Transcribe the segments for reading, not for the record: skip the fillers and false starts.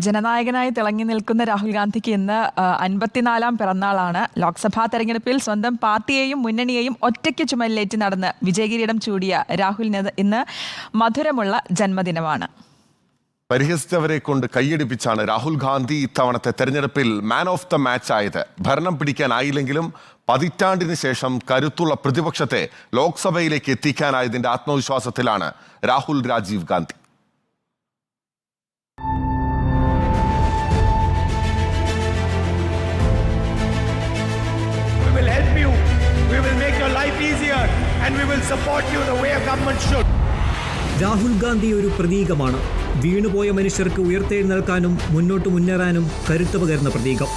ജനനായകനായി തിളങ്ങി നിൽക്കുന്ന രാഹുൽ ഗാന്ധിക്ക് ഇന്ന് 54-ാം പിറന്നാളാണ്. ലോക്സഭാ തെരഞ്ഞെടുപ്പിൽ സ്വന്തം പാർട്ടിയെയും മുന്നണിയെയും ഒറ്റയ്ക്ക് ചുമലിലേറ്റി നടന്ന് വിജയകിരീടം ചൂടിയ രാഹുലിന് ഇന്ന് മധുരമുള്ള ജന്മദിനമാണ്. പരിഹസിച്ചവരെ കൊണ്ട് കൈയടിപ്പിച്ചാണ് രാഹുൽ ഗാന്ധി ഇത്തവണത്തെ തെരഞ്ഞെടുപ്പിൽ മാൻ ഓഫ് ദ മാച്ച് ആയത്. ഭരണം പിടിക്കാനായില്ലെങ്കിലും പതിറ്റാണ്ടിന് ശേഷം കരുത്തുള്ള പ്രതിപക്ഷത്തെ ലോക്സഭയിലേക്ക് എത്തിക്കാനായതിന്റെ ആത്മവിശ്വാസത്തിലാണ് രാഹുൽ രാജീവ് ഗാന്ധി. രാഹുൽ ഗാന്ധി ഒരു പ്രതീകമാണ്. വീണുപോയ മനുഷ്യർക്ക് ഉയർത്തെഴുന്നേൽക്കാനും മുന്നോട്ട് മുന്നേറാനും കരുത്ത് പകരുന്ന പ്രതീകം.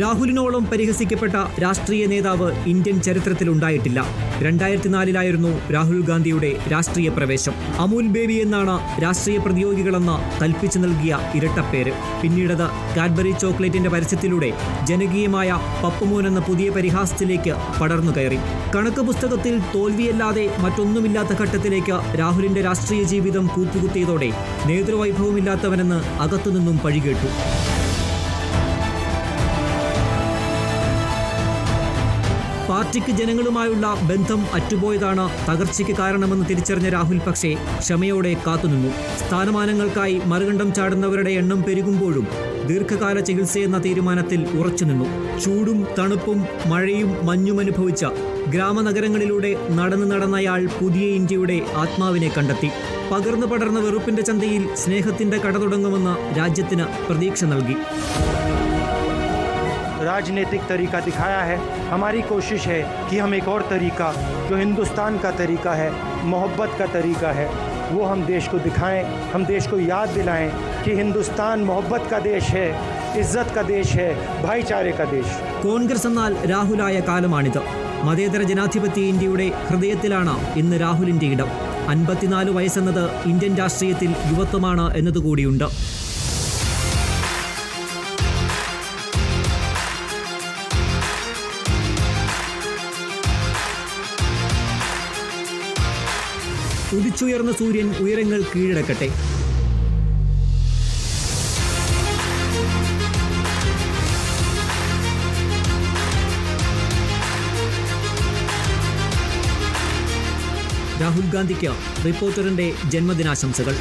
രാഹുലിനോളം പരിഹസിക്കപ്പെട്ട രാഷ്ട്രീയ നേതാവ് ഇന്ത്യൻ ചരിത്രത്തിലുണ്ടായിട്ടില്ല. 2004-ലായിരുന്നു രാഹുൽ ഗാന്ധിയുടെ രാഷ്ട്രീയ പ്രവേശം. അമൂൽ ബേബി എന്നാണ് രാഷ്ട്രീയ പ്രതിയോഗികളെന്ന് കൽപ്പിച്ചു നൽകിയ ഇരട്ടപ്പേര്. പിന്നീടത് കാഡ്ബറി ചോക്ലേറ്റിന്റെ പരസ്യത്തിലൂടെ ജനകീയമായ പപ്പുമോൻ എന്ന പുതിയ പരിഹാസത്തിലേക്ക് പടർന്നു കയറി. കണക്ക് പുസ്തകത്തിൽ തോൽവിയല്ലാതെ മറ്റൊന്നുമില്ലാത്ത ഘട്ടത്തിലേക്ക് രാഹുലിന്റെ രാഷ്ട്രീയ ജീവിതം കൂപ്പുകുത്തിയതോടെ നേതൃവൈഭവമില്ലാത്തവനെന്ന് അകത്തുനിന്നും പഴികേട്ടു. പാർട്ടിക്ക് ജനങ്ങളുമായുള്ള ബന്ധം അറ്റുപോയതാണ് തകർച്ചയ്ക്ക് കാരണമെന്ന് തിരിച്ചറിഞ്ഞ രാഹുൽ പക്ഷേ ക്ഷമയോടെ കാത്തുനിന്നു. സ്ഥാനമാനങ്ങൾക്കായി മറുകണ്ഠം ചാടുന്നവരുടെ എണ്ണം പെരുകുമ്പോഴും ദീർഘകാല ചികിത്സയെന്ന തീരുമാനത്തിൽ ഉറച്ചുനിന്നു. ചൂടും തണുപ്പും മഴയും മഞ്ഞും അനുഭവിച്ച ഗ്രാമനഗരങ്ങളിലൂടെ നടന്നയാൾ പുതിയ ഇന്ത്യയുടെ ആത്മാവിനെ കണ്ടെത്തി. പകർന്നു പടർന്ന വെറുപ്പിന്റെ ചന്തയിൽ സ്നേഹത്തിന്റെ കട തുടങ്ങുമെന്ന് രാജ്യത്തിന് പ്രതീക്ഷ നൽകി. राजनीतिक तरीका दिखाया है. हमारी कोशिश है कि हम एक और तरीका जो हिंदुस्तान का तरीका है, मोहब्बत का तरीका है, वो हम देश को दिखाएं. हम देश को याद दिलाएं कि हिंदुस्तान मोहब्बत का देश है, इज्जत का देश है, भाईचारे का देश. കോൺഗ്രസ് എന്നാൽ രാഹുലായ കാലമാണിത്. മതേതര ജനാധിപത്യ ഇന്ത്യയുടെ ഹൃദയത്തിലാണ് ഇന്ന് രാഹുലിന്റെ ഇടം. 54 വയസ്സെന്നത് ഇന്ത്യൻ രാഷ്ട്രീയത്തിൽ യുവത്വമാണ് എന്നതുകൂടിയുണ്ട്. ഉദിച്ചുയർന്ന സൂര്യൻ ഉയരങ്ങൾ കീഴടക്കട്ടെ. രാഹുൽ ഗാന്ധിക്ക് റിപ്പോർട്ടറിന്റെ ജന്മദിനാശംസകൾ.